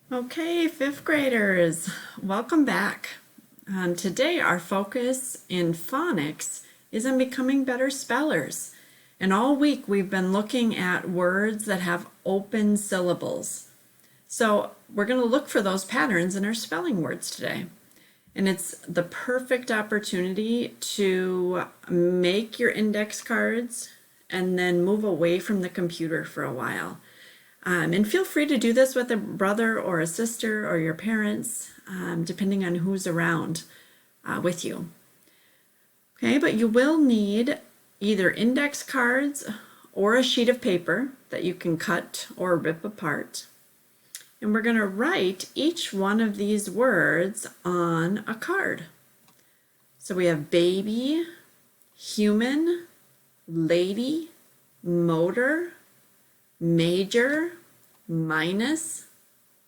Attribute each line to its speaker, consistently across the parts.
Speaker 1: Okay, fifth graders, welcome back. Today our focus in phonics is on becoming better spellers. And all week we've been looking at words that have open syllables. So we're going to look for those patterns in our spelling words today. And it's the perfect opportunity to make your index cards and then move away from the computer for a while. And feel free to do this with a brother or a sister or your parents, depending on who's around with you. Okay, but you will need either index cards or a sheet of paper that you can cut or rip apart. And we're going to write each one of these words on a card. So we have baby, human, lady, motor, major, minus,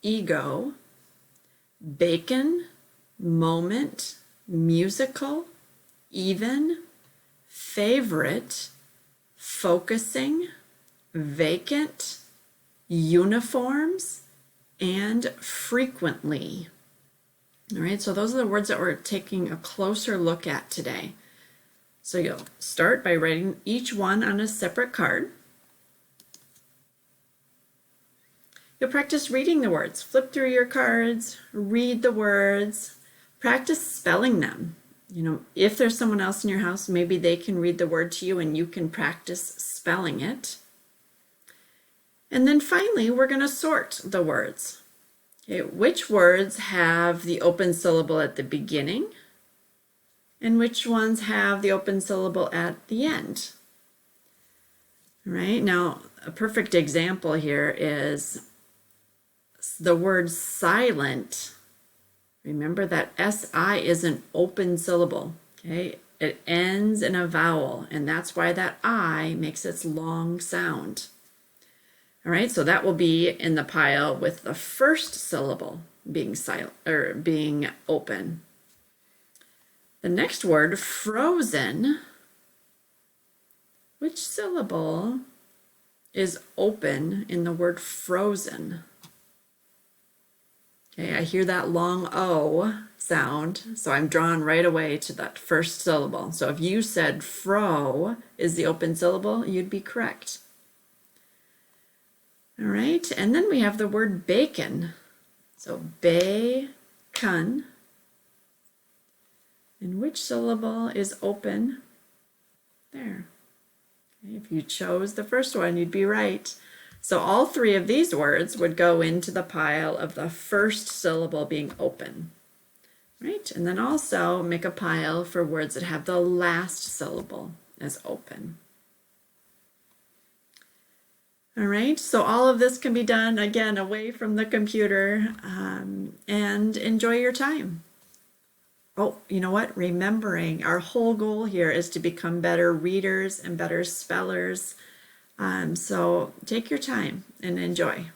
Speaker 1: ego, bacon, moment, musical, even, favorite, focusing, vacant, uniforms, and frequently. All right, so those are the words that we're taking a closer look at today. So you'll start by writing each one on a separate card. You'll practice reading the words. Flip through your cards, read the words, practice spelling them. You know, if there's someone else in your house, maybe they can read the word to you and you can practice spelling it. And then finally, we're going to sort the words. Okay, which words have the open syllable at the beginning and which ones have the open syllable at the end? All right, now a perfect example here is the word silent. Remember that SI is an open syllable, okay? It ends in a vowel, and that's why that I makes its long sound. All right, so that will be in the pile with the first syllable being silent or being open. The next word, frozen. Which syllable is open in the word frozen? Okay, I hear that long O sound, so I'm drawn right away to that first syllable. So if you said fro is the open syllable, you'd be correct. All right, and then we have the word bacon. So bacon. And which syllable is open? There. Okay, if you chose the first one, you'd be right. So all three of these words would go into the pile of the first syllable being open, right? And then also make a pile for words that have the last syllable as open. All right, so all of this can be done, again, away from the computer, and enjoy your time. Oh, you know what? Remembering our whole goal here is to become better readers and better spellers. So take your time and enjoy.